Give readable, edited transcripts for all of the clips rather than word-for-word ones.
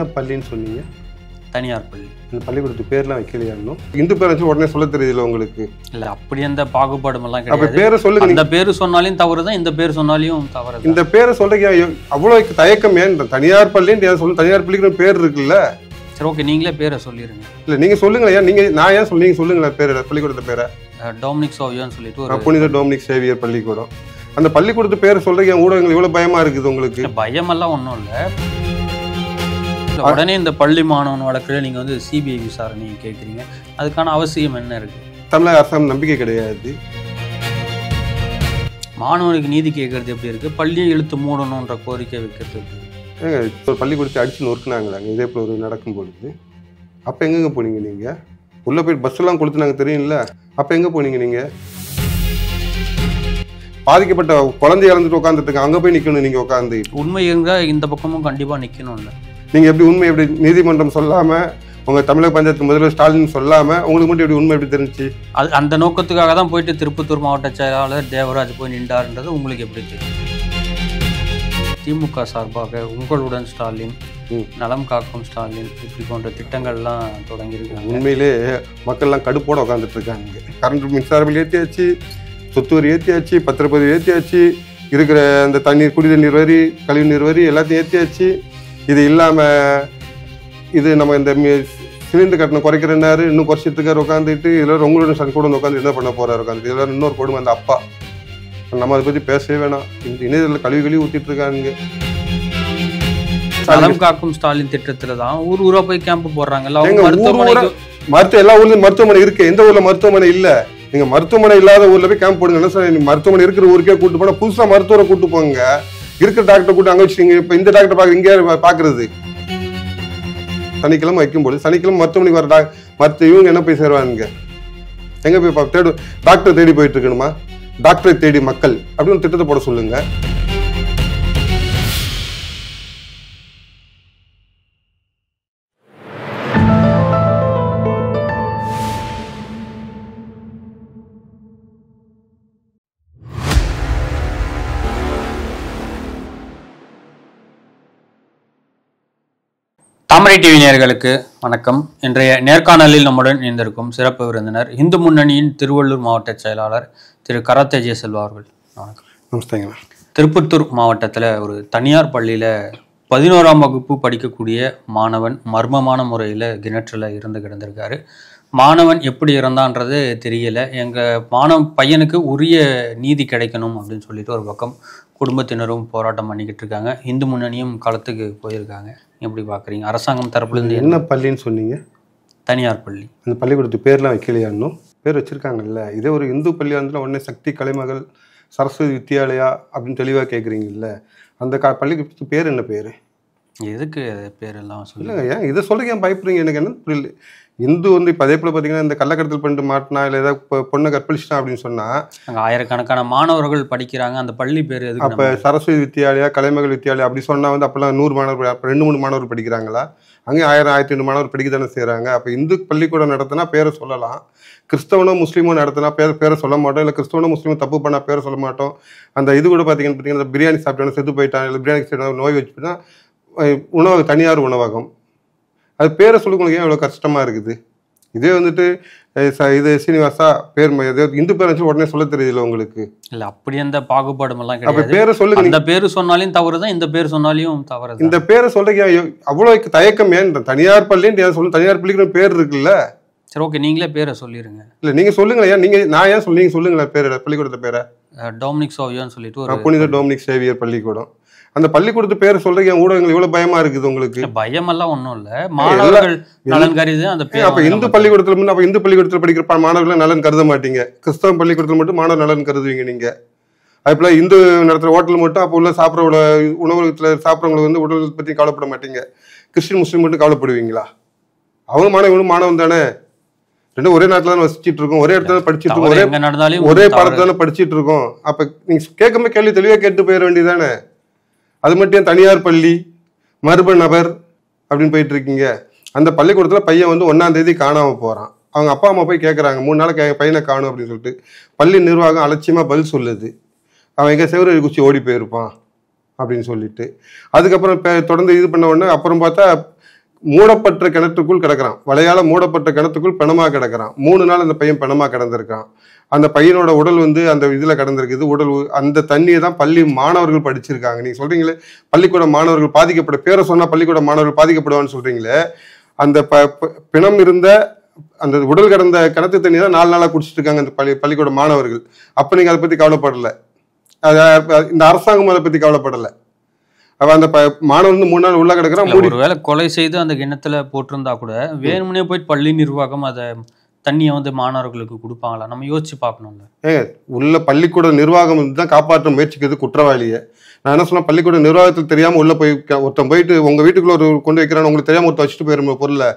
என்ன பள்ளின்னு சொன்னீங்க? தனியார் பள்ளி. இந்த பள்ளிக்கூடத்து பேர்லாம் வைக்கலையா இன்னும்? இந்து பேர் வச்சு உடனே சொல்ல தெரியுதுல உங்களுக்கு? இல்லை, அப்படி அந்த பாகுபாடுமெல்லாம் அப்போ கிடையாது. பேரை சொல்லுங்க. இந்த பேர் சொன்னாலும் தவறு தான், இந்த பேர் சொன்னாலும் தவறு. இந்த பேரை சொல்றீங்க, அவ்வளோ தயக்கம் ஏன்? தனியார் பள்ளின்னு சொல்லு, தனியார் பள்ளிக்கு பேர் இருக்குல்ல. சரி, ஓகே, நீங்களே பேரை சொல்லிடுங்க. இல்லை, நீங்க சொல்லுங்களேன். ஏன் நீங்க, நான் ஏன் சொல்லி, நீங்க சொல்லுங்களேன் பேர், பள்ளிக்கூடத்து பேரை. டொமினிக் சேவியர்னு சொல்லிட்டு ஒரு புனித டொமினிக் சேவியர் பள்ளிக்கூடம். அந்த பள்ளிக்கூடத்து பேரை சொல்றீங்க, ஊடகங்கள் இவ்வளவு பயமா இருக்குது உங்களுக்கு? பயமெல்லாம் ஒன்றும் இல்லை. உடனே இந்த பள்ளி மாணவன் வழக்கில் நீங்க வந்து சிபிஐ விசாரணை கேட்குறீங்க, அதுக்கான அவசியம் என்ன இருக்கு? தமிழக அரசாங்கம் நம்பிக்கை கிடையாது. மாணவனுக்கு நீதி கேட்கறது எப்படி இருக்கு, பள்ளியை இழுத்து மூடணுன்ற கோரிக்கை வைக்கிறது. ஏங்க, ஒரு பள்ளிக்கூடத்தை அடிச்சு நொறுக்குனாங்களாங்க இதே போல ஒரு நடக்கும் பொழுது. அப்ப எங்கெங்க போனீங்க நீங்க? உள்ள போய் பஸ் எல்லாம் கொடுத்துனாங்க தெரியும்ல, அப்ப எங்க போனீங்க நீங்க? பாதிக்கப்பட்ட குழந்தை இறந்துட்டு உட்காந்துட்டு அங்க போய் நிக்கணும் நீங்க உட்காந்து. உண்மை இருந்தால் இந்த பக்கமும் கண்டிப்பா நிக்கணும்ல. நீங்க எப்படி உண்மை எப்படி நீதிமன்றம் சொல்லாம, உங்க தமிழக பஞ்சாயத்து முதல்வர் ஸ்டாலின் சொல்லாம உங்களுக்கு மட்டும் எப்படி உண்மை எப்படி தெரிஞ்சு? அந்த நோக்கத்துக்காக தான் போயிட்டு திருப்பத்தூர் மாவட்ட செயலாளர் தேவராஜ் போய் நின்றாருன்றது உங்களுக்கு எப்படி தெரியும்? திமுக சார்பாக உங்களுடன் ஸ்டாலின், நலம் காக்கும் ஸ்டாலின், இப்படி போன்ற திட்டங்கள்லாம் தொடங்கியிருக்காங்க. உண்மையிலே மக்கள்லாம் கடுப்போட உட்காந்துட்டு இருக்காங்க. கரண்ட் மின்சார பில் ஏற்றியாச்சு, சொத்து வரி ஏற்றியாச்சு, பத்திரப்பதிவு ஏற்றியாச்சு, இருக்கிற அந்த தண்ணீர் குடிநீர் நீர் வரி, கழிவு நீர் வரி எல்லாத்தையும் ஏற்றியாச்சு. இது இல்லாமல் இது நம்ம இந்த சிலிண்டர் கட்டணம் குறைக்கிறேன்னாரு, இன்னும் குறைச்சிட்டுருக்காரு உட்காந்துட்டு. இதில் உங்களோட சன் கூட உட்காந்து என்ன பண்ண போறாரு உட்காந்து. இதெல்லாம் இன்னொரு கொடுமை அந்த அப்பா. நம்ம அதை பற்றி பேசவே வேணாம். இந்த இணையத்தில் கழுவி ஊற்றிட்டு இருக்காங்க. நலம் காக்கும் ஸ்டாலின் திட்டத்துல தான் ஊர் ஊரா போய் கேம்ப் போடுறாங்கல்ல. எல்லா ஊர்லயும் மருத்துவமனை இருக்கு, எந்த ஊர்ல மருத்துவமனை இல்ல? நீங்க மருத்துவமனை இல்லாத ஊர்ல போய் கேம்ப் போடுங்க. என்ன சார், மருத்துவமனை இருக்கிற ஊருக்கே கூட்டு போனா புதுசா மருத்துவரை கூட்டு போங்க. இருக்கிற டாக்டர் கூட்டு அங்க வச்சுங்க. இப்ப இந்த டாக்டர் பாக்க இங்கே பாக்குறது. சனிக்கிழமை வைக்கும்போது சனிக்கிழமை மருத்துவமனைக்கு வர மற்ற இவங்க என்ன போய் சேருவாங்க? எங்க போய் தேடு? டாக்டர் தேடி போயிட்டு இருக்கணுமா? டாக்டரை தேடி மக்கள் அப்படின்னு திட்டத்தை போட சொல்லுங்க. தாமரை டிவி நேயர்களுக்கு வணக்கம். இன்றைய நேர்காணலில் நம்முடன் இணைந்திருக்கும் சிறப்பு விருந்தினர் இந்து முன்னணியின் திருவள்ளூர் மாவட்ட செயலாளர் திரு கராத்தே செல்வா அவர்கள். வணக்கம். நமஸ்தேங்க. திருப்பத்தூர் மாவட்டத்தில் ஒரு தனியார் பள்ளியில் 11ஆம் வகுப்பு படிக்கக்கூடிய மாணவன் மர்மமான முறையில் கிணற்றில் இறந்து கிடந்திருக்காரு. மாணவன் எப்படி இறந்தான்றது தெரியல. எங்கள் பையனுக்கு உரிய நீதி கிடைக்கணும் அப்படின்னு சொல்லிட்டு ஒரு பக்கம் குடும்பத்தினரும் போராட்டம் பண்ணிக்கிட்டு இருக்காங்க. இந்து முன்னணியும் களத்துக்கு போயிருக்காங்க. எப்படி பார்க்குறீங்க? அரசாங்கம் தரப்புலேருந்து என்ன பள்ளின்னு சொன்னீங்க? தனியார் பள்ளி. அந்த பள்ளிக்கூடத்து பேர்லாம் வைக்கலையா இன்னும்? பேர் வச்சுருக்காங்கல்ல. இதே ஒரு இந்து பள்ளியாக இருந்தால் உடனே சக்தி கலைமகள் சரஸ்வதி வித்யாலயா அப்படின்னு தெளிவாக கேட்குறீங்கல்ல. அந்த பள்ளிக்கூடத்து பேர் என்ன பேர்? எதுக்கு பேரெல்லாம் சொல்லுங்க. ஏன் இதை சொல்லுங்க, ஏன் பயப்படுறீங்க? எனக்கு என்ன புரியல. இந்து வந்து இப்போ அதே போல் பார்த்தீங்கன்னா இந்த கள்ளக்கடத்தல் பண்ணிட்டு மாட்டினா இல்லை ஏதாவது பொண்ணை கற்பழிச்சிட்டான் அப்படின்னு சொன்னால் அங்கே ஆயிரக்கணக்கான மாணவர்கள் படிக்கிறாங்க. அந்த பள்ளி பேர் எதுக்கு? அப்போ சரஸ்வதி வித்யாலயா, கலைமகள் வித்யாலயா அப்படி சொன்னால் வந்து அப்போல்லாம் 100 மாணவர்கள், அப்போ 2-3 மாணவர்கள் படிக்கிறாங்களா? அங்கே 1000-1500 மாணவர் படிக்க தானே செய்கிறாங்க. அப்போ இந்து பள்ளிக்கூடம் நடத்தினா பேரை சொல்லலாம். கிறிஸ்தவனோ முஸ்லீமோ நடத்தினா பேரை சொல்ல மாட்டோம். இல்லை கிறிஸ்தவனோ முஸ்லீமோ தப்பு பண்ணால் பேரை சொல்ல மாட்டோம். அந்த இது கூட பார்த்தீங்கன்னா பிரியாணி சாப்பிட்டாலும் செத்து போயிட்டான், இல்லை பிரியாணி சாப்பிட்டா நோய் வச்சுன்னா உணவகம், தனியார் உணவகம், அது பேரை சொல்லுங்களுக்கு ஏன் இவ்வளோ கஷ்டமாக இருக்குது? இதே வந்துட்டு இது சீனிவாசா பேர் இந்து பேர் வச்சு உடனே சொல்ல தெரியுதுல உங்களுக்கு? இல்லை, அப்படி அந்த பாகுபாடுமெல்லாம் கிடையாது. அப்போ பேரை சொல்லுங்க. இந்த பேர் சொன்னாலும் தவறு தான், இந்த பேர் சொன்னாலும் தவறு. இந்த பேரை சொல்றீங்க, அவ்வளோ தயக்கம் ஏன்? தனியார் பள்ளின்னு சொல்லு, தனியார் பள்ளிக்கு பேர் இருக்குல்ல. சரி, ஓகே, நீங்களே பேரை சொல்லிடுங்க. இல்லை, நீங்க சொல்லுங்களேன். ஏன் நீங்க, நான் ஏன் சொல்லி, நீங்க சொல்லுங்களேன் பேர், பள்ளிக்கூடத்தை பேரை. டொமினிக் சேவியர்னு சொல்லிட்டு ஒரு புனித டொமினிக் சேவியர் பள்ளிக்கூடம். அந்த பள்ளிக்கூடத்து பேர் சொல்றீங்க, ஊடகங்கள் இவ்வளவு பயமா இருக்குது உங்களுக்கு? பயமெல்லாம் ஒன்றும் இல்லை, மாணவர்கள் நலன் கருது அந்த பேர். அப்ப இந்து பள்ளிக்கூடத்துல அப்ப இந்து பள்ளிக்கூடத்தில் படிக்கிற மாணவர்கள் நலன் கருத மாட்டீங்க. கிறிஸ்தவ பள்ளிக்கூடத்தில் மட்டும் மாணவர் நலன் கருதுவீங்க நீங்க. அதுபோல இந்து நடத்துற ஹோட்டல் மட்டும் அப்போ உள்ள சாப்பிட்ற உணவகத்துல சாப்பிட்றவங்களுக்கு வந்து உடல் பத்தி கவலைப்பட மாட்டீங்க. கிறிஸ்டின் முஸ்லீம் மட்டும் கவலைப்படுவீங்களா? அவங்க மாணவன் மாணவன் தானே, ரெண்டும் ஒரே நாட்டில் தானே வசிச்சுட்டு இருக்கோம், ஒரே இடத்துல படிச்சுட்டு இருக்கோம், ஒரே பாடத்துல தானே படிச்சுட்டு இருக்கோம். அப்ப நீங்க கேட்காம கேள்வி தெளிவா கேட்டு போயிட வேண்டியதானே. அது மட்டும் தனியார் பள்ளி, மர்ம நபர் அப்படின்னு போயிட்டு இருக்கீங்க. அந்த பள்ளிக்கூடத்தில் பையன் வந்து 1ஆம் தேதி காணாமல் போகிறான். அவங்க அப்பா அம்மா போய் கேட்குறாங்க, 3 நாள் பையனை காணும் அப்படின்னு சொல்லிட்டு. பள்ளி நிர்வாகம் அலட்சியமாக பதில் சொல்லுது, அவன் எங்கே செவரு குச்சி ஓடி போயிருப்பான் அப்படின்னு சொல்லிட்டு. அதுக்கப்புறம் தொடர்ந்து இது பண்ண உடனே அப்புறம் பார்த்தா மூடப்பட்ட கிணற்றுக்குள் கிடக்கிறான், வலையால மூடப்பட்ட கிணத்துக்குள் பிணமா கிடக்கிறான். 3 நாள் அந்த பையன் பிணமா கிடந்திருக்கான். அந்த பையனோட உடல் வந்து அந்த இதுல கிடந்திருக்குது. அந்த தண்ணியை தான் பள்ளி மாணவர்கள் படிச்சிருக்காங்க. நீங்க சொல்றீங்களே பள்ளிக்கூட மாணவர்கள் பாதிக்கப்பட, பேரை சொன்னா பள்ளிக்கூட மாணவர்கள் பாதிக்கப்படுவான்னு சொல்றீங்களே, அந்த பிணம் இருந்த அந்த உடல் கிடந்த கிணத்து தண்ணி தான் 4 நாளா குடிச்சிட்டு இருக்காங்க அந்த பள்ளிக்கூட மாணவர்கள். அப்ப நீங்க அதை பத்தி கவலைப்படல, இந்த அரசாங்கம் அதை பத்தி கவலைப்படல. அவ அந்த மாணவன் வந்து 3 நாள் உள்ள கிடக்குறான். ஒருவேளை கொலை செய்து அந்த கிணத்துல போட்டிருந்தா கூட வேணும்னே போயிட்டு பள்ளி நிர்வாகம் அதை தண்ணியை வந்து மாணவர்களுக்கு கொடுப்பாங்களா? நம்ம யோசிச்சு பார்க்கணும்ல. உள்ள பள்ளிக்கூட நிர்வாகம் தான் காப்பாற்ற முயற்சிக்கிறது குற்றவாளியை. நான் என்ன சொன்னா, பள்ளிக்கூட நிர்வாகத்தில் தெரியாம உள்ள போய் ஒருத்தன் போயிட்டு உங்க வீட்டுக்குள்ள ஒரு கொண்டு வைக்கிறான்னு உங்களுக்கு தெரியாம ஒருத்தர் வச்சுட்டு போயிருந்த பொருளை,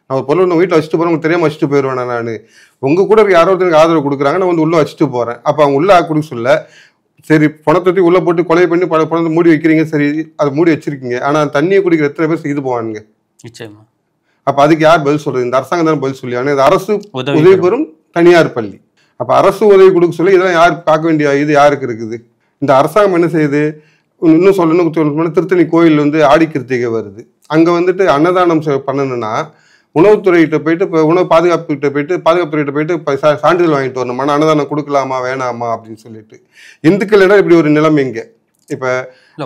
நான் ஒரு பொருள் உங்க வீட்டில் வச்சுட்டு போறேன், உங்களுக்கு தெரியாம வச்சுட்டு போயிருவேன். நான் உங்க கூட யாரோ ஒருத்தருக்கு ஆதரவு கொடுக்குறாங்க, நான் வந்து உள்ள வச்சுட்டு போறேன். அப்ப அவங்க உள்ள கொடுக்க சொல்ல, சரி பணத்தை உள்ள போட்டு கொலை பண்ணி பணத்தை மூடி வைக்கிறீங்க, சரி அதை மூடி வச்சிருக்கீங்க, ஆனா தண்ணியை குடிக்கிற எத்தனை பேர் செய்து போவானுங்க? நிச்சயமா. அப்ப அதுக்கு யார் பதில் சொல்றது? இந்த அரசாங்கம் தானே பதில் சொல்லி. ஆனால் இது அரசு உதவி பெறும் தனியார் பள்ளி. அப்ப அரசு உதவி கொடுக்க சொல்லி இதெல்லாம் யார் பார்க்க வேண்டிய இது யாருக்கு இருக்குது? இந்த அரசாங்கம் என்ன செய்யுது? இன்னும் சொல்லணும், திருத்தணி கோயில் வந்து ஆடி கிருத்திகை வருது. அங்க வந்துட்டு அன்னதானம் பண்ணணும்னா உணவுத்துறையிட்ட போயிட்டு, இப்போ உணவு பாதுகாப்புத்துறையிட்ட போயிட்டு சான்றிதழ் வாங்கிட்டு வரணும், ஆனால் அன்னதானம் கொடுக்கலாமா வேணாமா அப்படின்னு சொல்லிட்டு. இந்துக்கள் இடம் இப்படி ஒரு நிலைமை இங்க. இப்ப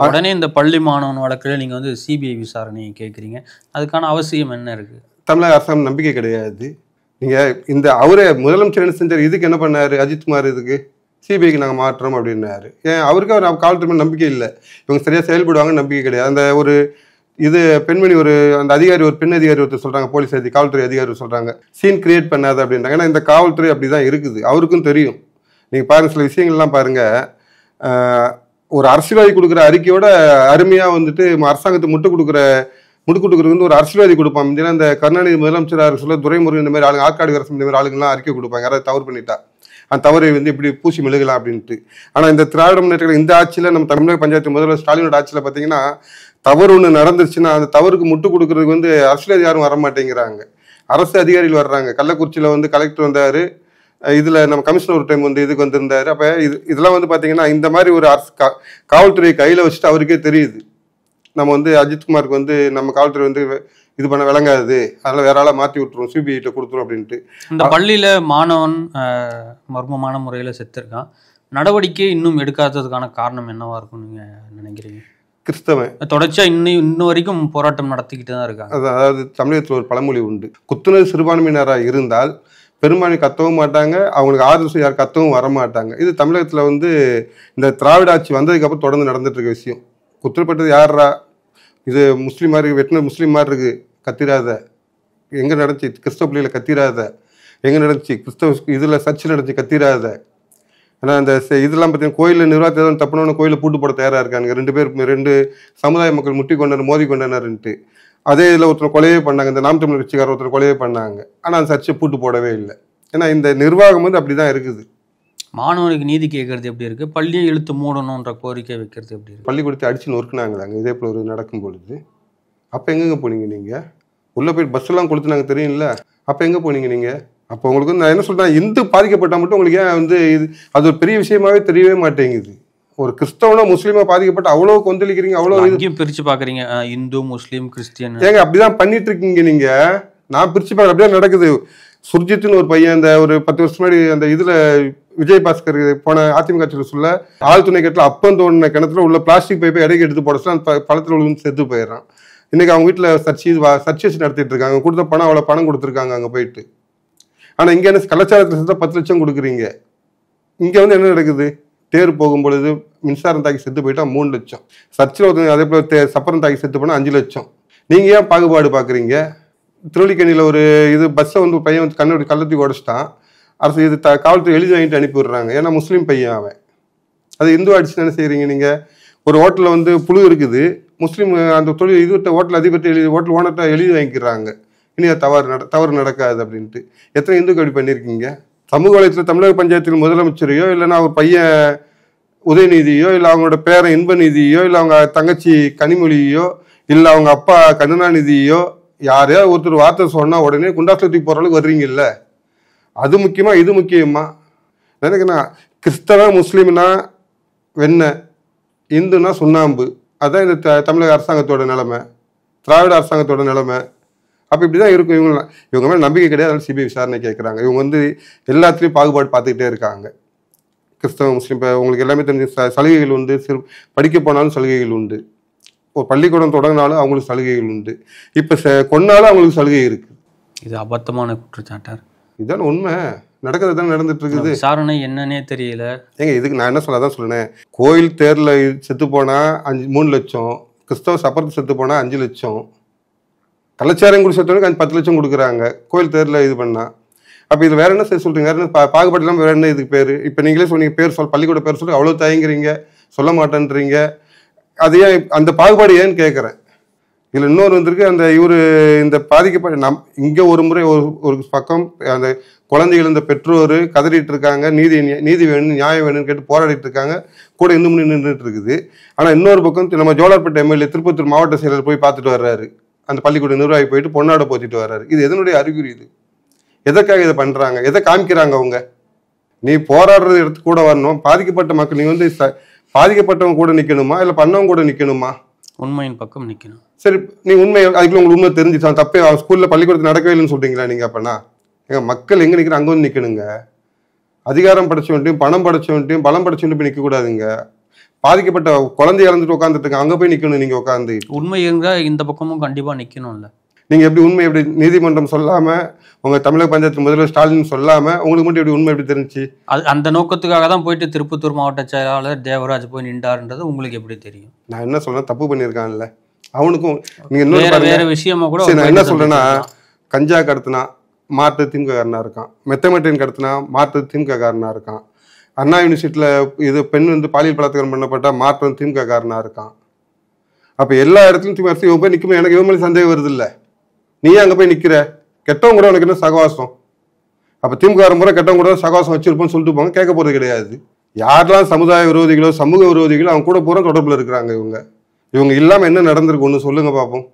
உடனே இந்த பள்ளி மாணவன் வழக்கில் நீங்க வந்து சிபிஐ விசாரணை கேட்குறீங்க, அதுக்கான அவசியம் என்ன இருக்கு? தமிழக அரசாங்கம் நம்பிக்கை கிடையாது. நீங்க இந்த அவரே முதலமைச்சர் என்ன செஞ்சார்? இதுக்கு என்ன பண்ணாரு அஜித்குமார்? இதுக்கு சிபிஐக்கு நாங்கள் மாற்றோம் அப்படின்னாரு. ஏன் அவருக்கு அவர் காவல்துறை நம்பிக்கை இல்லை, இவங்க சரியா செயல்படுவாங்க நம்பிக்கை கிடையாது. அந்த ஒரு இது பெண்மணி ஒரு அந்த அதிகாரி, ஒரு பெண் அதிகாரி ஒருத்தர் சொல்றாங்க, போலீஸ் காவல்துறை அதிகாரி சொல்றாங்க, சீன் கிரியேட் பண்ணாது அப்படின்றாங்க. ஏன்னா இந்த காவல்துறை அப்படிதான் இருக்குது, அவருக்கும் தெரியும். நீங்க பாருங்க, சில விஷயங்கள்லாம் பாருங்க. ஒரு அரசியல்வாதி கொடுக்குற அறிக்கையோட அருமையா வந்துட்டு அரசாங்கத்துக்கு முட்டு கொடுக்குறது வந்து ஒரு அரசியல்வாதி கொடுப்பான். முந்தினா இந்த கருணாநிதி முதலமைச்சராக சொல்ல துரைமுருகன் இந்த மாதிரி ஆளுங்க, ஆற்காடு அரசு இந்த மாதிரி ஆளுங்கெல்லாம் அறிக்கை கொடுப்பாங்க, யாராவது தவறு பண்ணிட்டா அந்த தவறை வந்து இப்படி பூசி மெழுகலாம் அப்படின்ட்டு. ஆனா இந்த திராவிட முன்னேற்ற இந்த ஆட்சியில, நம்ம தமிழக பஞ்சாயத்து முதல்வர் ஸ்டாலினோட ஆட்சியில பாத்தீங்கன்னா, தவறு ஒண்ணு நடந்துருச்சுன்னா அந்த தவறுக்கு முட்டு கொடுக்கறதுக்கு வந்து அரசியல் யாரும் வர மாட்டேங்கிறாங்க, அரசு அதிகாரிகள் வர்றாங்க. கள்ளக்குறிச்சியில வந்து கலெக்டர் வந்தாரு, இதுல நம்ம கமிஷனர் ஒரு டைம் வந்து இதுக்கு வந்திருந்தாரு. அப்ப இதெல்லாம் வந்து பாத்தீங்கன்னா இந்த மாதிரி ஒரு காவல்துறையை கையில வச்சுட்டு அவருக்கே தெரியுது, நம்ம வந்து அஜித்குமாருக்கு வந்து நம்ம காவல்துறை வந்து இது பண்ண விளங்காது, அதனால வேற ஆளா மாற்றி விட்டுரும், சிபிஐட்ட கொடுத்துரும் அப்படின்ட்டு. இந்த பள்ளியில மாணவன் மர்மமான முறையில செத்துருக்கான், நடவடிக்கை இன்னும் எடுக்காததுக்கான காரணம் என்னவா இருக்கும் நீங்க நினைக்கிறீங்க? கிறிஸ்தவன் தொடர்ச்சியா இன்னும் வரைக்கும் போராட்டம் நடத்திக்கிட்டு தான் இருக்காங்க. அதாவது தமிழகத்தில் ஒரு பழமொழி உண்டு, குத்துணர் சிறுபான்மையினராக இருந்தால் பெரும்பான்மை கத்தவும் மாட்டாங்க, அவங்களுக்கு ஆதரவு யார் கத்தவும் வர மாட்டாங்க. இது தமிழகத்தில் வந்து இந்த திராவிட ஆட்சி வந்ததுக்கு அப்புறம் தொடர்ந்து நடந்துட்டு இருக்க விஷயம். குற்றப்பட்டது யாரா? இது முஸ்லீம் மாதிரி வெட்டின முஸ்லீம் மாதிரி இருக்கு, கத்திராத. எங்க நடந்துச்சு? கிறிஸ்தவ பள்ளியில கத்திராத. எங்க நடந்துச்சு? கிறிஸ்தவ இதுல சர்ச்சில் நடந்துச்சு, கத்திராத. ஏன்னா இந்த இதெல்லாம் பார்த்தீங்கன்னா கோயிலில் நிர்வாகத்தை தப்புனவன கோயிலை பூட்டு போட தயாரா இருக்காங்க. 2 சமுதாய மக்கள் முட்டி கொண்டனர், மோதி கொண்டனர்ன்ட்டு. அதே இதில் ஒருத்தர் கொலையே பண்ணாங்க, இந்த நாம் தமிழர் கட்சிக்காரர் ஒருத்தர் கொலையே பண்ணாங்க, ஆனால் அந்த சர்ச்சை பூட்டு போடவே இல்லை. ஏன்னா இந்த நிர்வாகம் வந்து அப்படிதான் இருக்குது. மாணவனுக்கு நீதி கேட்கறது எப்படி இருக்கு, பள்ளியை இழுத்து மூடணுன்ற கோரிக்கை வைக்கிறது எப்படி இருக்கு? பள்ளிக்கூடத்தை அடிச்சு நொறுக்குனாங்களாங்க இதே போல ஒரு நடக்கும் பொழுது. அப்போ எங்கெங்க போனீங்க நீங்க? உள்ள போயிட்டு பஸ் எல்லாம் கொடுத்துனாங்க தெரியும்ல, அப்போ எங்க போனீங்க நீங்க? அப்போ உங்களுக்கு நான் என்ன சொல்றேன், இந்து பாதிக்கப்பட்டா மட்டும் உங்களுக்கு ஏன் வந்து இது அது ஒரு பெரிய விஷயமாவே தெரியவே மாட்டேங்குது. ஒரு கிறிஸ்தவனோ முஸ்லீமோ பாதிக்கப்பட்டு அவ்வளவு கொந்தளிக்கிறீங்க, அவ்வளவு பிரிச்சு பாக்குறீங்க, இந்து முஸ்லீம் கிறிஸ்டியன். ஏங்க அப்படிதான் பண்ணிட்டு இருக்கீங்க நீங்க. நான் பிரிச்சு பார்க்க அப்படிதான் நடக்குது. சுர்ஜித்னு ஒரு பையன் அந்த ஒரு 10 வருஷம் முன்னாடி அந்த இதுல விஜயபாஸ்கர் போன அதிமுக கட்சியில் சொல்ல ஆழ்துணை கட்டில அப்பம் தோண்டின கிணத்துல உள்ள பிளாஸ்டிக் பைப்பை இடைக்கு எடுத்து போட சொல்ல அந்த பழத்தில் உள்ள செத்து போயிடுறான். இன்னைக்கு அவங்க வீட்டில் சர்ச்சேஸ் நடத்திட்டு இருக்காங்க, கொடுத்த பணம் அவ்வளோ பணம் கொடுத்துருக்காங்க அங்கே போயிட்டு. ஆனால் இங்கே என்ன கலாச்சாரத்தில் சேர்த்தா 10 லட்சம் கொடுக்குறீங்க. இங்கே வந்து என்ன நடக்குது, தேர் போகும்பொழுது மின்சாரம் தாக்கி செத்து போயிட்டா 3 லட்சம், சர்ச்சில் ஒருத்தங்க அதே போல் சப்பரம் தாக்கி செத்து போனால் 5 லட்சம். நீங்கள் ஏன் பாகுபாடு பார்க்குறீங்க? திருவள்ளிக்கணியில் ஒரு இது பஸ்ஸை வந்து பையன் வந்து கள்ளத்துக்கு உடச்சிட்டான், அரசு இது காவல்துறை எழுதி வாங்கிட்டு அனுப்பி விடுறாங்க, ஏன்னா முஸ்லீம் பையன் அவன். அது இந்து அடிச்சு என்ன செய்கிறீங்க நீங்கள்? ஒரு ஹோட்டலில் வந்து புழு இருக்குது, முஸ்லீம் அந்த தொழில் இது ஹோட்டல் அதிபர்கிட்ட ஹோட்டல் ஓனர்கிட்ட எழுதி வாங்கிக்கிறாங்க, இனி அது தவறு நடக்காது அப்படின்ட்டு. எத்தனை இந்துக்கள் அப்படி பண்ணியிருக்கீங்க? சமூக வலையத்தில் தமிழக பஞ்சாயத்தில் முதலமைச்சரையோ இல்லைன்னா அவர் பையன் உதயநிதியோ இல்லை அவங்களோட பேரன் இன்பநிதியோ இல்லை அவங்க தங்கச்சி கனிமொழியோ இல்லை அவங்க அப்பா கருணாநிதியோ யாரையாவது ஒருத்தர் வார்த்தை சொன்னால் உடனே குண்டாசத்துக்கு போகிற அளவுக்கு வர்றீங்கல்ல. அது முக்கியமா இது முக்கியமா? எனக்குண்ணா கிறிஸ்தவ முஸ்லீம்னா வெண்ணெய், இந்துனா சுண்ணாம்பு. அதுதான் இந்த தமிழக அரசாங்கத்தோட நிலைமை, திராவிட அரசாங்கத்தோட நிலைமை. அப்போ இப்படி தான் இருக்கும். இவங்க மேலே நம்பிக்கை கிடையாது, அதனால சிபிஐ விசாரணை கேட்குறாங்க. இவங்க வந்து எல்லாத்துலேயும் பாகுபாடு பார்த்துக்கிட்டே இருக்காங்க. கிறிஸ்தவ முஸ்லீம் இப்போ உங்களுக்கு எல்லாமே தெரிஞ்ச சலுகைகள் உண்டு. படிக்க போனாலும் சலுகைகள் உண்டு. ஒரு பள்ளிக்கூடம் தொடங்கினாலும் அவங்களுக்கு சலுகைகள் உண்டு. இப்போ கொன்னாலும் அவங்களுக்கு சலுகை இருக்குது. இது அபத்தமான குற்றச்சாட்டார். இதுதானே உண்மை. நடக்கிறது தானே நடந்துட்டு இருக்குது. விசாரணை என்னன்னே தெரியல. ஏங்க இதுக்கு நான் என்ன சொல்லாதான் சொன்னேன். கோயில் தேரில் செத்து போனால் 3 லட்சம், கிறிஸ்தவ சப்பரத்து செத்து போனால் 5 லட்சம், கலாச்சாரம் கூட செத்தவனுக்கு 10 லட்சம் கொடுக்குறாங்க கோயில் தேரில் இது பண்ணால். அப்போ இது வேற என்ன செய்ய சொல்றீங்க? வேற என்ன பாகுபாடு இல்லாமல் வேற என்ன இதுக்கு பேர்? இப்போ நீங்களே சொன்னீங்க பேர் பள்ளிக்கூட பேர் சொல்லி அவ்வளோ தயங்குறீங்க, சொல்ல மாட்டேன்றீங்க. அது ஏன் அந்த பாகுபாடு ஏன்னு கேட்குறேன். இதில் இன்னொரு வந்திருக்கு. அந்த இந்த பாதிக்கப்பட்ட இங்கே ஒரு முறை ஒரு பக்கம் அந்த குழந்தைகள் இந்த பெற்றோர் கதறிட்டு இருக்காங்க, நீதி வேணும் நியாயம் வேணும்னு கேட்டு போராடிட்டு இருக்காங்க, கூட இந்து முன்னி நின்றுட்டு இருக்குது. ஆனால் இன்னொரு பக்கம் நம்ம ஜோலார்பேட்டை எம்எல்ஏ திருப்பத்தூர் மாவட்ட செயலர் போய் பார்த்துட்டு வர்றாரு. அந்த பள்ளிக்கூட நிர்வாகி போயிட்டு பொன்னாடை போத்திட்டு வர்றாரு. இது எதனுடைய அறிகுறி? இது எதற்காக இதை பண்றாங்க? எதை காமிக்கிறாங்க அவங்க? நீ போராடுறது இடத்துக்கு கூட வரணும். பாதிக்கப்பட்ட மக்கள் நீ வந்து பாதிக்கப்பட்டவங்க கூட நிக்கணுமா இல்லை பண்ணவங்க கூட நிக்கணுமா? உண்மையின் பக்கம் நிக்கணும். சரி, நீ உண்மை அதுக்குள்ள உங்களுக்கு உண்மை தெரிஞ்சுட்டான் தப்பே ஸ்கூல்ல பள்ளிக்கூடத்தில் நடக்கவே இல்லைன்னு சொல்றீங்களா நீங்க? அப்பனா எங்க மக்கள் எங்க நிக்கிற அங்க வந்து நிக்கணுங்க. அதிகாரம் படைச்சவன்ட்டையும் பணம் படைச்சவன்ட்டையும் பலம் படைச்சவன்ட்டையும் போய் நிக்க கூடாதுங்க. பாதிக்கப்பட்ட குழந்தை இறந்துட்டு உட்காந்துட்டு இருக்காங்க, அங்க போய் நிக்கணும். நீங்க உட்காந்து உண்மை இருந்தா இந்த பக்கமும் கண்டிப்பா நிக்கணும்ல. நீங்க எப்படி உண்மை எப்படி நீதிமன்றம் சொல்லாம உங்க தமிழக பஞ்சாயத்து முதல்வர் ஸ்டாலின் சொல்லாம உங்களுக்கு மட்டும் எப்படி உண்மை எப்படி தெரிஞ்சு? அந்த நோக்கத்துக்காக தான் போயிட்டு திருப்பத்தூர் மாவட்ட செயலாளர் தேவராஜ் போய் நின்றாருன்றது உங்களுக்கு எப்படி தெரியும்? நான் என்ன சொல்றேன், தப்பு பண்ணியிருக்கான்ல அவனுக்கும். நீங்க இன்னொரு வேற விஷயமா கூட நான் என்ன சொல்றேன்னா, கஞ்சா கடத்தினா மாற்று திமுக காரனா இருக்கான், மெத்தமெட்டின் கடத்தினா மாற்று திமுக காரனா இருக்கான், அண்ணா யூனிவர்சிட்டியில இது பெண் வந்து பாலியல் பலாத்காரம் பண்ணப்பட்டா மாற்று திமுக காரனா இருக்கான். அப்ப எல்லா இடத்துலயும் திமுக இவன் போய் நிற்கும். எனக்கு இவன் மேலே சந்தேகம் வருது இல்லை. நீயே அங்கே போய் நிற்கிற. கெட்டவங்க கூட உனக்கு என்ன சகவாசம்? அப்போ திமுக முறை கெட்டவங்க கூட சகவாசம் வச்சிருப்போம்னு சொல்லிட்டு போங்க, கேட்க போகிறது கிடையாது. யாரெல்லாம் சமுதாய விரோதிகளோ சமூக விரோதிகளோ அவங்க கூட பூரா தொடர்பில் இருக்கிறாங்க. இவங்க இல்லாமல் என்ன நடந்திருக்கு ஒன்று சொல்லுங்க பார்ப்போம்.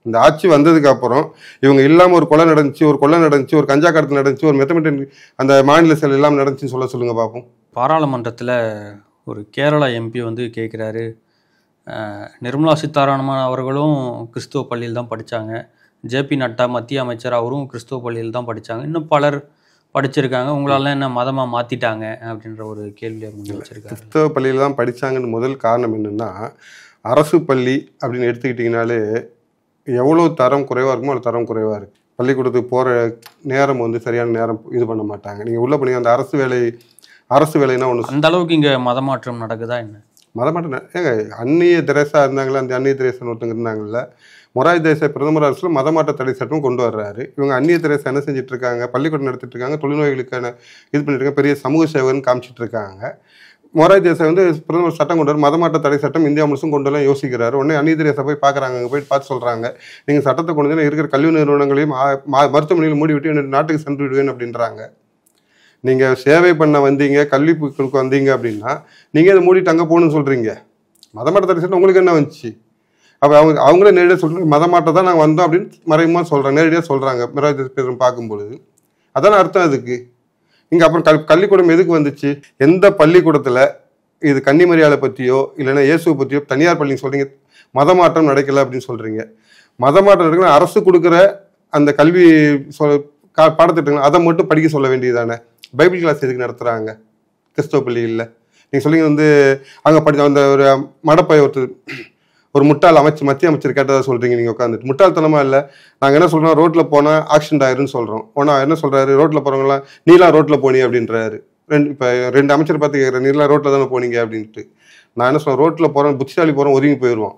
இந்த ஆட்சி வந்ததுக்கு அப்புறம் இவங்க இல்லாமல் ஒரு கொலை நடந்துச்சு, ஒரு கொலை நடந்துச்சு, ஒரு கஞ்சா கடத்தல் நடந்துச்சு, ஒரு மெத்தமெட்டின் அந்த மாநில செயல் எல்லாம் நடந்துச்சுன்னு சொல்லுங்க பார்ப்போம். பாராளுமன்றத்தில் ஒரு கேரளா எம்பி வந்து கேட்குறாரு, நிர்மலா சீதாராமன் அவர்களும் கிறிஸ்துவ பள்ளியில் தான் படித்தாங்க, ஜேபி நட்டா மத்திய அமைச்சர் அவரும் கிறிஸ்துவ பள்ளியில் தான் படித்தாங்க, இன்னும் பலர் படிச்சிருக்காங்க, உங்களால என்ன மதமாக மாற்றிட்டாங்க அப்படின்ற ஒரு கேள்வியை வச்சிருக்காங்க. கிறிஸ்தவ பள்ளியில் தான் படித்தாங்கன்னு முதல் காரணம் என்னென்னா, அரசு பள்ளி அப்படின்னு எடுத்துக்கிட்டிங்கனாலே எவ்வளோ தரம் குறைவாக இருக்குமோ அவ்வளோ தரம் குறைவாக இருக்குது. பள்ளிக்கூடத்துக்கு போகிற நேரம் வந்து சரியான நேரம் இது பண்ண மாட்டாங்க. நீங்கள் உள்ளே போனீங்க அந்த அரசு வேலைன்னா ஒன்று. அந்த அளவுக்கு இங்கே மதமாற்றம் நடக்குதா என்ன? மதமாற்றம் ஏங்க, அந்நிய தெரேசா இருந்தாங்களா, அந்த அந்நிய தெரேசான்னு ஒருத்தங்க இருந்தாங்கல்ல, மொராய் தேசாய் பிரதமர் அரசுல மதமாற்ற தடை சட்டம் கொண்டு வர்றாரு. இவங்க அந்நிய தெரேசா என்ன செஞ்சுட்டு இருக்காங்க, பள்ளிக்கூடம் நடத்திட்டு இருக்காங்க, தொழில்நோய்களுக்கான இது பண்ணிட்டு இருக்காங்க, பெரிய சமூக சேவகன்னு காமிச்சிட்டு இருக்காங்க. மொராய் தேசாய் வந்து பிரதமர் சட்டம் கொண்டு வர மதமாற்ற தடை சட்டம் இந்தியா முழுசும் கொண்டு வரலாம் யோசிக்கிறாரு. உடனே அந்நிய தெரேசா போய் பார்க்குறாங்க, அங்கே போய் பார்த்து சொல்கிறாங்க, நீங்கள் சட்டத்தை கொண்டு வந்து இருக்கிற கல்வி நிறுவனங்களையும் மருத்துவமனையில் மூடி விட்டு என்னோட நாட்டுக்கு சென்று விடுவேன் அப்படின்றாங்க. நீங்கள் சேவை பண்ண வந்தீங்க, கல்வி கொடுக்க வந்தீங்க அப்படின்னா நீங்கள் அதை மூடிட்டு அங்கே போகணும்னு சொல்கிறீங்க. மதமாற்ற தடை சட்டம் உங்களுக்கு என்ன வந்துச்சு? அப்போ அவங்களே நேரடியாக சொல்கிறாங்க, மதமாற்றம் தான் நாங்கள் வந்தோம் அப்படின்னு மறைமுகமாக சொல்கிறாங்க, நேரடியாக சொல்கிறாங்க. மொராய் பார்க்கும்பொழுது அதான அர்த்தம் அதுக்கு. இங்கே அப்புறம் பள்ளிக்கூடம் எதுக்கு வந்துச்சு? எந்த பள்ளிக்கூடத்தில் இது கன்னிமரியாதை பற்றியோ இல்லைன்னா இயேசுவை பற்றியோ தனியார் பள்ளின்னு சொல்கிறீங்க, மதமாற்றம் நடக்கலை அப்படின்னு சொல்கிறீங்க. மதமாற்றம் நடக்கல, அரசு கொடுக்குற அந்த கல்வி பாடத்திட்டங்கள் அதை மட்டும் படிக்க சொல்ல வேண்டியதானே. பைபிள் கிளாஸ் எதுக்கு நடத்துகிறாங்க கிறிஸ்தவ பள்ளிகளில்? நீங்கள் சொல்லிங்க வந்து அங்கே படித்த அந்த ஒரு மடப்பை ஒரு முட்டாள் மத்திய அமைச்சர் கேட்டதாக சொல்கிறீங்க. நீங்கள் உட்காந்துட்டு முட்டாள்தனமாக இல்லை. நாங்கள் என்ன சொல்கிறோம், ரோட்டில் போனால் ஆக்சிடென்ட் ஆயிருன்னு சொல்கிறோம். ஆனால் என்ன சொல்கிறாரு, ரோட்டில் போகிறவங்களாம் நீலாம் ரோட்டில் போனி அப்படின்றாரு. இப்போ 2 அமைச்சர் பார்த்து கேட்குறேன், நீலாம் ரோட்டில் தானே போனீங்க அப்படின்ட்டு. நான் என்ன சொல்கிறேன், ரோட்டில் போகிறேன் புத்திசாலி போகிறோம் ஒதுங்கி போயிடுவோம்.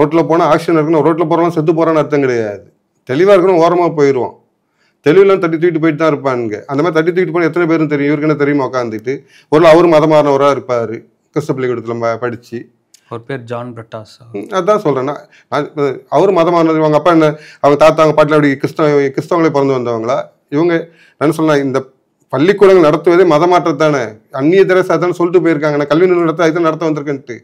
ரோட்டில் போனால் ஆக்சிடென்ட் இருக்குன்னு ரோட்டில் போகிறவங்க செத்து போகிறான்னு அர்த்தம் கிடையாது. தெளிவாக இருக்கணும், ஓரமாக போயிடுவோம். தெளிவுலாம் தட்டி தூக்கிட்டு போயிட்டு தான் இருப்பானுங்க. அந்த மாதிரி தட்டி தூக்கிட்டு போனால் எத்தனை பேரும் தெரியும், இவருக்கு என்ன தெரியுமா உட்காந்துட்டு. ஒரு அவர் மதமானவராக இருப்பார், கிறிஸ்தவ பள்ளிக்கூடத்தில் படித்து. அவர் பேர் ஜான் பிரட்டாஸ். அதான் சொல்கிறேன்னா, அவர் மதமானது. அவங்க அப்பா என்ன, அவங்க தாத்தா அவங்க பாட்டில் அப்படி கிறிஸ்தவங்களே பிறந்து வந்தவங்களா? இவங்க என்ன சொன்னா, இந்த பள்ளிக்கூடங்கள் நடத்துவதே மதமாற்றத்தானே. அந்நிய தெரேசா தானே சொல்லிட்டு போயிருக்காங்க, நான் கல்வி நிறுவனத்தை அதுதான் நடத்த வந்திருக்கேன்ட்டு.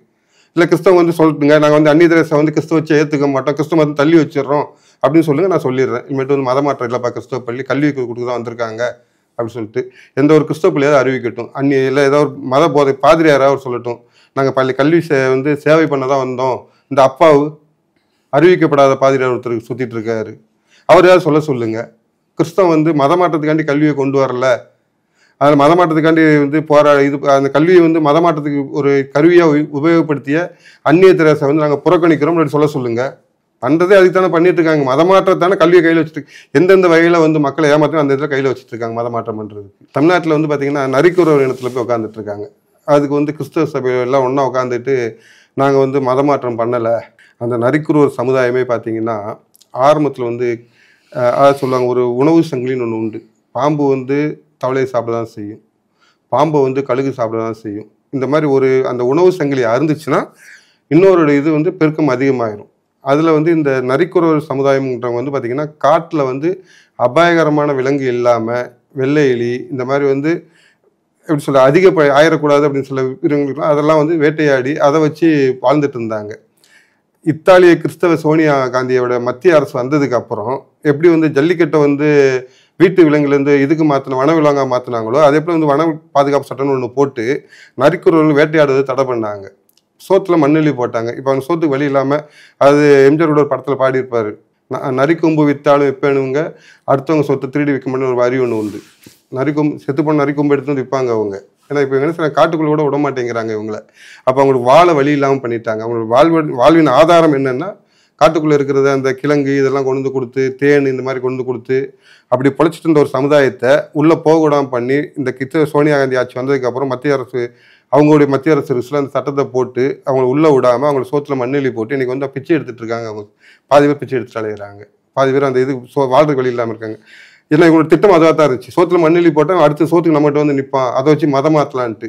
இல்லை கிறிஸ்தவம் வந்து சொல்லிட்டுங்க, நாங்கள் வந்து அந்நிய தெரேசா வந்து கிறிஸ்தவ வச்சு ஏற்றுக்க மாட்டோம், கிறிஸ்தவ மதம் தள்ளி வச்சிடறோம் அப்படின்னு சொல்லுங்க, நான் சொல்லிடுறேன். இனிமேட்டு வந்து மதமாற்றம் இல்லைப்பா, கிறிஸ்தவ பள்ளி கல்வி கொடுக்க தான் வந்திருக்காங்க அப்படின்னு சொல்லிட்டு எந்த ஒரு கிறிஸ்தவ பள்ளியாவது அறிவிக்கட்டும். அந்நிய இல்லை ஏதோ ஒரு மத போதை பாதிரியாராக அவர் சொல்லட்டும், நாங்கள் கல்வி வந்து சேவை பண்ண தான் வந்தோம். இந்த அப்பாவு அறிவிக்கப்படாத பாதிரியார் ஒருத்தருக்கு சுற்றிட்டு இருக்காரு. அவரையாவது சொல்ல சொல்லுங்க. கிறிஸ்தவம் வந்து மதமாற்றத்துக்காண்டி கல்வியை கொண்டு வரல, அதில் மதமாற்றத்துக்காண்டி வந்து அந்த கல்வியை வந்து மதமாற்றத்துக்கு ஒரு கருவியாக உபயோகப்படுத்திய அந்நிய தெரேசா வந்து நாங்கள் புறக்கணிக்கிறோம் சொல்ல சொல்லுங்க. பண்றதே அதுக்கு தானே பண்ணிட்டு இருக்காங்க. மதமாற்றத்தானே கல்வியை கையில் வச்சுட்டு எந்தெந்த வகையில வந்து மக்களை ஏமாற்றம் அந்த இடத்துல கையில் வச்சுட்டு இருக்காங்க மதமாற்றம் பண்றதுக்கு. தமிழ்நாட்டில் வந்து பார்த்தீங்கன்னா நரிக்குறவர் இனத்துல போய் உட்காந்துட்டு இருக்காங்க. அதுக்கு வந்து கிறிஸ்தவ சபையெல்லாம் ஒன்றா உட்காந்துட்டு நாங்கள் வந்து மதமாற்றம் பண்ணலை. அந்த நரிக்குறவர் சமுதாயமே பார்த்தீங்கன்னா ஆரம்பத்தில் வந்து அதாவது சொல்லுவாங்க, ஒரு உணவு சங்கிலின்னு ஒன்று உண்டு. பாம்பு வந்து தவளையை சாப்பிட தான் செய்யும், பாம்பை வந்து கழுகு சாப்பிட தான் செய்யும். இந்த மாதிரி அந்த உணவு சங்கிலி அருந்துச்சுன்னா இன்னொரு இது வந்து பெருக்கம் அதிகமாயிரும். அதில் வந்து இந்த நரிக்குறவர் சமுதாயம்ன்றவங்க வந்து பார்த்திங்கன்னா காட்டில் வந்து அபாயகரமான விலங்கு இல்லாமல் வெள்ளை எலி இந்த மாதிரி வந்து எப்படி சொல்ல அதிக ஆயிடக்கூடாது அப்படின்னு சொல்ல விரும்புகிறோம். அதெல்லாம் வந்து வேட்டையாடி அதை வச்சு வாழ்ந்துட்டு இருந்தாங்க. இத்தாலிய கிறிஸ்தவ சோனியா காந்தியோட மத்திய அரசு வந்ததுக்கு அப்புறம் எப்படி வந்து ஜல்லிக்கட்டை வந்து வீட்டு விலங்குலேருந்து இதுக்கு வன விலங்காக மாற்றினாங்களோ அதே போல் வந்து வன பாதுகாப்பு சட்டம்னு ஒன்று போட்டு நரிக்குறவர்கள் வேட்டையாடுவதை தடை பண்ணாங்க. சோத்தில் மண்ணெல்லி போட்டாங்க. இப்போ அவங்க சோத்துக்கு வழி இல்லாமல் அது எம்ஜிஆரோட ஒரு படத்தில் பாடியிருப்பார், நரிக்கொம்பு விற்றாலும் விற்பேனுங்க, அடுத்தவங்க சொத்தை திருடி விற்க முடியும் ஒரு வரி ஒன்று உண்டு. செத்து போன நரிக்கொம்பு எடுத்து வந்து விற்பாங்க அவங்க. ஏன்னா இப்போ என்ன சொல்ல காட்டுக்குள்ள கூட விட மாட்டேங்கிறாங்க இவங்களை. அப்போ அவங்களுக்கு வாழ வழி இல்லாமல் பண்ணிட்டாங்க. அவங்களோட வாழ்வின் ஆதாரம் என்னன்னா காட்டுக்குள்ளே இருக்கிறத அந்த கிழங்கு இதெல்லாம் கொண்டு வந்து கொடுத்து தேன் இந்த மாதிரி கொண்டு வந்து கொடுத்து அப்படி பொழைச்சிட்டு இருந்த ஒரு சமுதாயத்தை உள்ளே போகக்கூடாமல் பண்ணி இந்த சோனியா காந்தி ஆட்சி வந்ததுக்கப்புறம் அவங்களுடைய மத்திய அரசு அந்த சட்டத்தை போட்டு அவங்களை உள்ளே விடாமல் அவங்கள சோத்தில் மண்ணெல்லி போட்டு இன்றைக்கி வந்து பிச்சை எடுத்துகிட்டு இருக்காங்க. அவங்க பாதி பேர் பிச்சை எடுத்துட்டு அலையிறாங்க, பாதி பேர் அந்த இது வாழ்றதுக்கு வழி இல்லாமல் இருக்காங்க. ஏன்னா இவங்களோட திட்டம் அதுவாக தான் இருந்துச்சு. சோத்தில் மண்ணெல்லி போட்டால் அடுத்த சோத்துக்கு நம்மகிட்ட வந்து நிற்பான், அதை வச்சு மதம் மாற்றலான்ட்டு.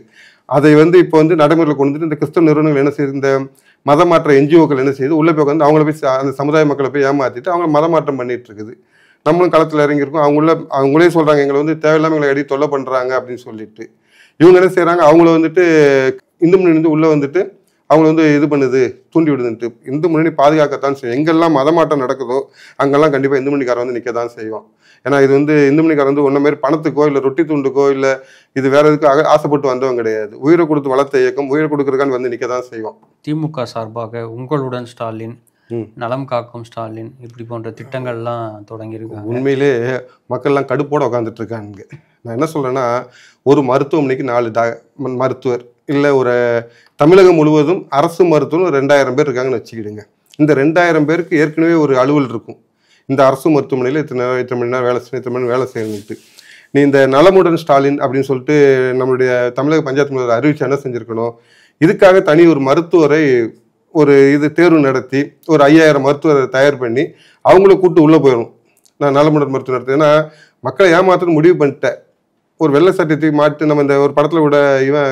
அதை வந்து இப்போ வந்து நடைமுறையில் கொண்டு வந்துட்டு இந்த கிறிஸ்தவ நிறுவனங்கள் என்ன செய்யுது, இந்த மதமாற்ற என்ஜிஓக்கள் என்ன செய்யுது, உள்ளே போய் வந்து அவங்கள போய் அந்த சமுதாய மக்களை போய் ஏமாற்றிட்டு அவங்க மதமாற்றம் பண்ணிட்டு இருக்குது. நம்மளும் களத்தில் இறங்கியிருக்கோம். அவங்களே சொல்கிறாங்க எங்களை வந்து தேவையில்லாமல் எங்களை அடி தொல்லை பண்ணுறாங்க அப்படின்னு சொல்லிட்டு. இவங்க என்ன செய்கிறாங்க, அவங்கள வந்துட்டு இந்து முன்னணி உள்ளே வந்துட்டு அவங்கள வந்து இது பண்ணுது, தூண்டி விடுதுன்ட்டு. இந்து முன்னணி பாதுகாக்கத்தான் செய்யும். எங்கெல்லாம் மதமாட்டம் நடக்குதோ அங்கெல்லாம் கண்டிப்பாக இந்து முன்னணிக்காரன் வந்து நிற்க தான் செய்வோம். ஏன்னா இது வந்து இந்து முன்னணிக்காரன் வந்து ஒன்றை மாரி பணத்துக்கோ இல்லை ரொட்டி துண்டுக்கோ இல்லை இது வேற எதுக்கு ஆசைப்பட்டு வந்தவங்க கிடையாது. உயிரை கொடுத்து வளர்த்த இயக்கம் உயிரை கொடுக்குறதுக்கான்னு வந்து நிற்க தான் செய்வோம். திமுக சார்பாக உங்களுடன் ஸ்டாலின், நலம் காக்கும் ஸ்டாலின் இப்படி போன்ற திட்டங்கள்லாம் தொடங்கியிருக்காங்க. உண்மையிலே மக்கள்லாம் கடுப்போட உட்காந்துட்டு இருக்காங்க. நான் என்ன சொல்றேன்னா, ஒரு மருத்துவமனைக்கு 4 மருத்துவர் இல்லை ஒரு தமிழகம் முழுவதும் அரசு மருத்துவம் 2000 பேர் இருக்காங்கன்னு வச்சுக்கிடுங்க. இந்த 2000 பேருக்கு ஏற்கனவே ஒரு அலுவல் இருக்கும். இந்த அரசு மருத்துவமனையில் இத்தனை மணி நேரம் வேலை செய்யணும், இத்தனை மணி வேலை செய்யணுன்ட்டு. நீ இந்த நலமுடன் ஸ்டாலின் அப்படின்னு சொல்லிட்டு நம்மளுடைய தமிழக பஞ்சாயத்து முதல்வர் அறிவிச்சு என்ன செஞ்சுருக்கணும், இதுக்காக தனி ஒரு மருத்துவரை தேர்வு நடத்தி ஒரு 5000 மருத்துவரை தயார் பண்ணி அவங்கள கூப்பிட்டு உள்ளே போயிடும். நான் நலமுடன் மருத்துவம் நடத்து. ஏன்னா மக்களை ஏமாற்ற முடிவு பண்ணிட்டேன். ஒரு வெள்ளை சட்டத்தை மாட்டு நம்ம இந்த ஒரு படத்தில் கூட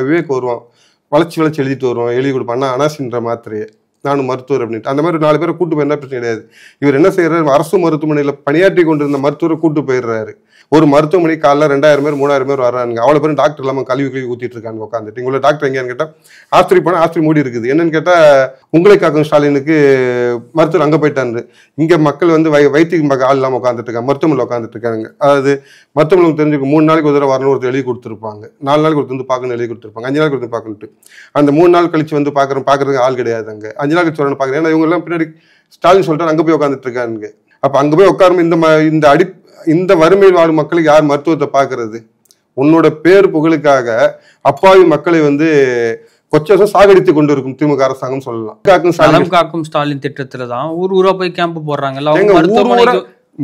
விவேக் வருவான், வளைச்சி எழுதிட்டு வருவான், எழுதி கொடுப்பான் அனாசின்ற மாத்திரையை, நானும் மருத்துவர் அப்படின்ட்டு. அந்த மாதிரி 4 பேரை கூட்டு போயிருந்தா பிரச்சனை கிடையாது. இவர் என்ன செய்யறாரு, அரசு மருத்துவமனையில் பணியாற்றி கொண்டிருந்த மருத்துவரை கூட்டு போயிடுறாரு. ஒரு மருத்துவமனை காலைல 2000 பேர் 3000 பேர் வர்றாங்க. அவ்வளோ பேரும் டாக்டர் இல்லாமல் கழுவி ஊற்றிட்டு இருக்காங்க உட்காந்துட்டு. இவங்களோட டாக்டர் எங்கேயான்னு கேட்டால் ஆஸ்பத்திரி போனால் ஆஸ்பத்திரி மூடி இருக்குது. என்னன்னு கேட்டால் உங்களை காக்கும் ஸ்டாலினுக்கு மருத்துவர் அங்கே போயிட்டாரு. இங்கே மக்கள் வந்து வைத்தியம் பார்க்க ஆள் இல்லாமல் உட்காந்துட்டு இருக்காங்க, மருத்துவமனையில் உட்காந்துட்டு இருக்காங்க. அதாவது மருத்துவமனை தெரிஞ்சுக்க 3 நாளைக்கு ஒரு தடவை வரணும் ஒருத்தர் எழுதி கொடுத்துருப்பாங்க, 4 நாளைக்கு ஒருத்தர் வந்து பார்க்கணும் எழுதி கொடுத்துருப்பாங்க, 5 நாளைக்கு ஒருத்தர் பார்க்கணுட்டு. அந்த 3 நாள் கழிச்சு வந்து பார்க்கறதுக்கு ஆள் கிடையாது. அங்கே 5 நாள் கழிச்சு வரணும் பார்க்குறேன். ஏன்னா இவங்க எல்லாம் பின்னாடி ஸ்டாலின் சொல்லிட்டு அங்கே போய் உட்காந்துட்டு இருக்காங்க. அப்போ அங்கே போய் உட்காரும் இந்த வறுமையில் வாழும் மக்களுக்கு யார் மருத்துவத்தை பார்க்கறது? உன்னோட பேர் புகழுக்காக அப்பாவி மக்களை வந்து கொச்சம் சாகடித்து கொண்டு இருக்கும் திமுக அரசாங்கம் சொல்லலாம். காக்கும் ஸ்டாலின் திட்டத்துல தான் ஊரா போய் கேம்ப் போடுறாங்க.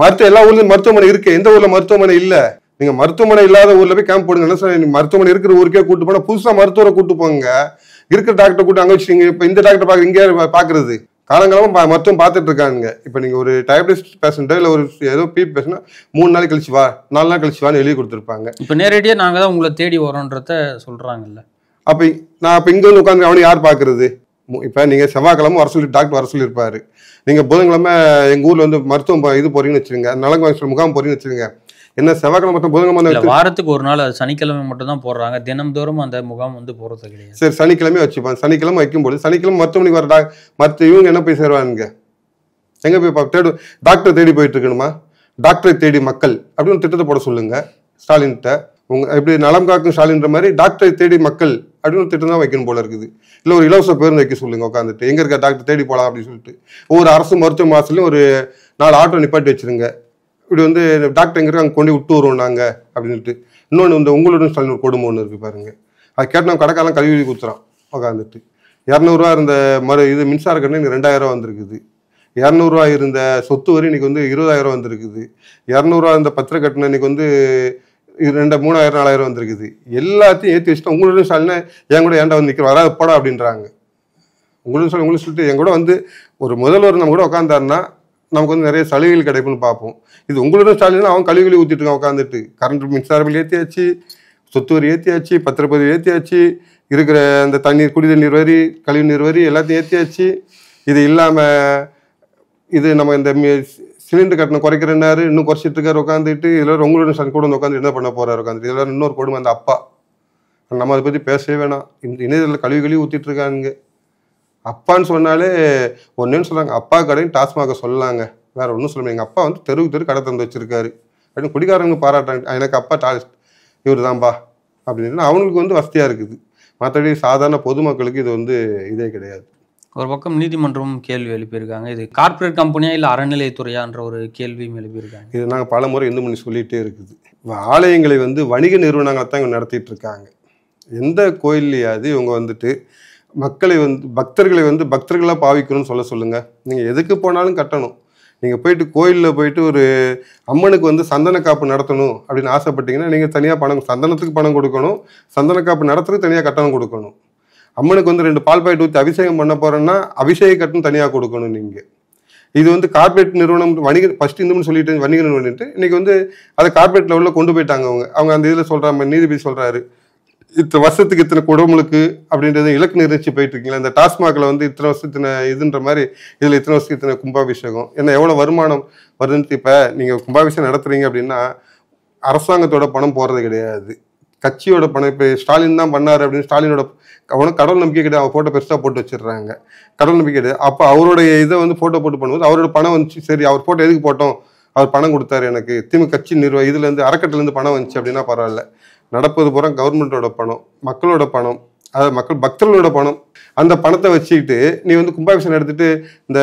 மருத்துவ எல்லா ஊர்லயும் மருத்துவமனை இருக்கு, எந்த ஊர்ல மருத்துவமனை இல்ல? நீங்க மருத்துவமனை இல்லாத ஊர்ல போய் கேம்ப் போடுங்க. மருத்துவமனை இருக்கிற ஊருக்கே கூட்டு போனா புதுசா மருத்துவரை கூட்டு போங்க. இருக்கிற டாக்டர் கூட்டு அங்க வச்சுங்க. இப்ப இந்த டாக்டர் பாக்குற இங்கே பாக்குறது காலங்காலமா மருத்துவம் பார்த்துட்டு இருக்காங்க. இப்ப நீங்க ஒரு டயபெட்டிஸ் பேஷண்ட்டோ இல்ல ஒரு ஏதோ பிபி பேஷண்டோ 3 நாள் கழிச்சு வா, 4 நாள் கழிச்சு வான்னு எழுதி கொடுத்துருப்பாங்க. இப்ப நேரடியா நாங்க தான் உங்களை தேடி வரோன்றத சொல்றாங்கல்ல. அப்ப நான் இங்க வந்து உட்காந்து அவனை யார் பாக்குறது? இப்ப நீங்க செவ்வாய்க்கிழமை வர சொல்லி டாக்டர் வர சொல்லியிருப்பாரு. நீங்க புதன்கிழமை எங்க ஊர்ல வந்து மருத்துவம் இது போறீங்கன்னு வச்சுருங்க, நலங்கு முகாம் போறீங்கன்னு வச்சுருங்க. என்ன செவ்வாய்க்கிழமை மட்டும் புதன்கிழமை வாரத்துக்கு ஒரு நாள் அது சனிக்கிழமை மட்டும் தான் போடுறாங்க, தினம்தோறும் அந்த முகாம் வந்து போறது கிடையாது. சரி, சனிக்கிழமை வச்சுப்பான். சனிக்கிழமை வைக்கும்போது சனிக்கிழமை மருத்துவமனைக்கு வர இவங்க என்ன போய் சேருவானுங்க? எங்க போய் டாக்டர் தேடி போயிட்டு இருக்கணுமா? டாக்டரை தேடி மக்கள் அப்படின்னு திட்டத்தை போட சொல்லுங்க ஸ்டாலின்கிட்ட. எப்படி நலம் காக்கும் ஸ்டாலின்ற மாதிரி டாக்டரை தேடி மக்கள் அப்படின்னு திட்டம் தான் வைக்கணும் போல இருக்குது. இல்லை ஒரு இலவச பேருந்து வைக்க சொல்லுங்க உட்காந்துட்டு, எங்க இருக்க டாக்டர் தேடி போகலாம் அப்படின்னு சொல்லிட்டு. ஒவ்வொரு அரசு மருத்துவ மாசத்துலையும் ஒரு 4 ஆட்டோ நிப்பாட்டி வச்சிருங்க. இப்படி வந்து டாக்டர் எங்கே இருக்கு அங்கே கொண்டு விட்டு வருவோம் நாங்கள் அப்படின்ட்டு. இன்னொன்று இந்த உங்களுடன் ஸ்டாலின் ஒரு கொடுமை ஒன்று இருக்குது பாருங்க. அது கேட்டால் கடைக்காலம் கழுவி குத்துறான் உட்காந்துட்டு. 200 இருந்த இது மின்சார கட்டணம் இன்னைக்கு 2000 வந்திருக்குது. 200 இருந்த சொத்து வரி இன்னைக்கு வந்து 20,000 வந்திருக்குது. 200 இருந்த பத்திர கட்டணம் இன்னைக்கு வந்து 3000 4000 வந்திருக்குது. எல்லாத்தையும் ஏற்றி வச்சுட்டு உங்களுடன் ஸ்டாலின் என் கூட ஏன்டா வந்து நிற்கிற வராது போடா அப்படின்றாங்க. உங்களுக்கு சொல்லிட்டு என் கூட வந்து ஒரு முதல்வர் நம்ம கூட உட்காந்தாருன்னா நமக்கு வந்து நிறைய சலுகைகள் கிடைக்கும்னு பார்ப்போம். இது உங்களுடன் ஸ்டாலின் அவன் கழிவுகளை ஊற்றிட்டு இருக்கான் உட்காந்துட்டு. கரண்ட் மின்சார பில் ஏற்றியாச்சு, சொத்து வரி ஏற்றியாச்சு, பத்திரப்பதிவு ஏற்றியாச்சு, இருக்கிற அந்த தண்ணீர் குடி தண்ணீர் வரி, கழிவு நீர் வரி எல்லாத்தையும் ஏற்றியாச்சு. இது இல்லாமல் இது நம்ம இந்த சிலிண்டர் கட்டணம் குறைக்கிறனாரு இன்னும் குறைச்சிட்டு இருக்காரு உட்காந்துட்டு. இதில் உங்களுடன் ஸ்டாலின் கூட வந்து உட்காந்து என்ன பண்ண போறாரு உட்காந்துட்டு. இதெல்லாம் இன்னொரு கொடுமை அந்த அப்பா. நம்ம அதை பற்றி பேசவே வேணாம். இந்த இணையத்தில் கழிவு ஊற்றிட்டு இருக்காங்க. அப்பான்னு சொன்னாலே ஒன்றுன்னு சொல்கிறாங்க, அப்பா கடைன்னு டாஸ்மாக சொல்லலாங்க, வேற ஒன்றும் சொல்ல முடியாது. எங்கள் அப்பா வந்து தெருவுக்கு தெரு கடை தந்து வச்சிருக்காரு அப்படின்னு குடிக்காரங்க பாராட்டாங்க. எனக்கு அப்பா இவர் தான்பா அப்படின்னு அவங்களுக்கு வந்து வசதியாக இருக்குது. மற்றபடி சாதாரண பொதுமக்களுக்கு இது வந்து இதே கிடையாது. ஒரு பக்கம் நீதிமன்றம் கேள்வி எழுப்பியிருக்காங்க, இது கார்ப்பரேட் கம்பெனியா இல்லை அறநிலையத்துறையான்ற ஒரு கேள்வியும் எழுப்பியிருக்காங்க. இது நாங்கள் பல முறை இந்து மணி சொல்லிகிட்டே இருக்குது. ஆலயங்களை வந்து வணிக நிறுவனங்களை தான் இவங்க நடத்திட்டு இருக்காங்க. எந்த கோயில்லையாவது இவங்க வந்துட்டு மக்களை வந்து பக்தர்களை வந்து பக்தர்களாக பாவிக்கணும்னு சொல்லுங்கள். நீங்கள் எதுக்கு போனாலும் கட்டணும். நீங்கள் போயிட்டு கோயிலில் போயிட்டு ஒரு அம்மனுக்கு வந்து சந்தன காப்பு நடத்தணும் அப்படின்னு ஆசைப்பட்டீங்கன்னா நீங்கள் தனியாக பணம், சந்தனத்துக்கு பணம் கொடுக்கணும், சந்தன காப்பு நடத்துறதுக்கு தனியாக கட்டணம் கொடுக்கணும். அம்மனுக்கு வந்து 2 பால் பாக்கெட் ஊற்றி அபிஷேகம் பண்ண போகிறேன்னா அபிஷேக கட்டணம் தனியாக கொடுக்கணும். நீங்கள் இது வந்து கார்பரேட் நிறுவனம் வணிக ஃபர்ஸ்ட் இந்துன்னு சொல்லிட்டு வணிக நிறுவனம்ட்டு இன்னைக்கு வந்து அதை கார்பரேட் லெவலில் கொண்டு போயிட்டாங்க. அவங்க அந்த இதில் சொல்கிறாங்க, நீதிபதி சொல்கிறாரு இத்தனை வருஷத்துக்கு இத்தனை குடமுழுக்கு அப்படின்றது இலக்கு நிர்ணயிச்சு போயிட்டு இருக்கீங்களா. இந்த டாஸ்மாகில் வந்து இத்தனை வருஷம் இத்தனை இதுன்ற மாதிரி இதில் இத்தனை வருஷத்துக்கு இத்தனை கும்பாபிஷேகம் என்ன எவ்வளோ வருமானம் வருதுன்னு. இப்போ நீங்கள் கும்பாபிஷேகம் நடத்துறீங்க அப்படின்னா அரசாங்கத்தோட பணம் போகிறது கிடையாது, கட்சியோட பணம். இப்போ ஸ்டாலின் தான் பண்ணார் அப்படின்னு ஸ்டாலினோட அவனுக்கு கடவுள் நம்பிக்கை கிடையாது. அவன் ஃபோட்டோ பெருசாக போட்டு வச்சிடுறாங்க, கடவுள் நம்பிக்கை கிடையாது. அப்போ அவருடைய இதை வந்து ஃபோட்டோ போட்டு பண்ணும்போது அவரோட பணம் வந்துச்சு. சரி அவர் ஃபோட்டோ எதுக்கு போட்டோம், அவர் பணம் கொடுத்தாரு எனக்கு, திமுக கட்சி இதுலேருந்து அறக்கட்டிலேருந்து பணம் வந்துச்சு அப்படின்னா பரவாயில்ல. நடப்பது பூரா கவர்மெண்ட்டோட பணம், மக்களோட பணம், அதாவது மக்கள் பக்தர்களோட பணம். அந்த பணத்தை வச்சுக்கிட்டு நீ வந்து கும்பாபிஷேகம் எடுத்துட்டு இந்த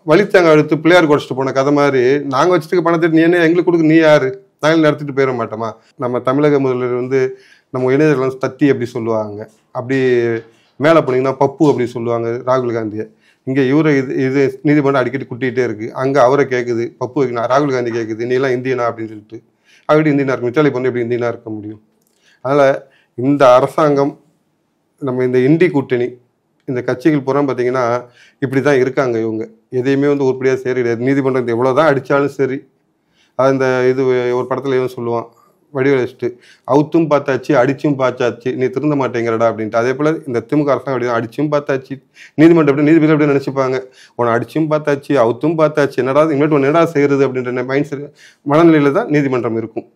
வழித்தாங்க எடுத்து பிள்ளையார் குறைச்சிட்டு போன கதை மாதிரி நாங்கள் வச்சுட்டு பணத்தை நீ என்ன எங்களுக்கு கொடுக்க, நீ யாரு, நாங்களும் நடத்திட்டு போயிட மாட்டோமா. நம்ம தமிழக முதல்வர் வந்து நம்ம இளைஞர்கள் தத்தி அப்படி சொல்லுவாங்க, அப்படி மேலே போனீங்கன்னா பப்பு அப்படி சொல்லுவாங்க ராகுல் காந்தியை. இங்கே இவரை இது நீதிமன்றம் அடிக்கடி குட்டிகிட்டே இருக்கு. அங்கே அவரை கேட்குது பப்பு, ராகுல் காந்தி கேட்குது நீ எல்லாம் இந்தியனா அப்படின்னு சொல்லிட்டு. அப்படி இந்தியனா இருக்கும், இத்தாலி வந்து எப்படி இந்தியனா இருக்க முடியும். அதனால் இந்த அரசாங்கம், நம்ம இந்த இந்தி கூட்டணி, இந்த கட்சிகள் புறம் பார்த்தீங்கன்னா இப்படி தான் இருக்காங்க. இவங்க எதையுமே வந்து உருப்படியாக சரி கிடையாது. நீதிமன்றத்தை எவ்வளோ தான் அடித்தாலும் சரி. அது இந்த இது ஒரு படத்தில் எதுவும் சொல்லுவான் வடிவழிச்சிட்டு, அவுத்தும் பார்த்தாச்சு அடிச்சும் பார்த்தாச்சு நீ திருந்த மாட்டேங்கிறடா அப்படின்ட்டு. அதே போல் இந்த திமுக அரசாங்கம் அப்படி தான், அடிச்சும் பார்த்தாச்சு, நீதிமன்றம் எப்படி நீதிபதி அப்படின்னு நினச்சிப்பாங்க, உன்னை அடிச்சும் பார்த்தாச்சு அவுத்தும் பார்த்தாச்சு என்னடா இனிமேட்டு ஒன்று என்னடா செய்கிறது அப்படின்ற மைண்ட் செட் மனநிலையில் தான் நீதிமன்றம் இருக்கும்.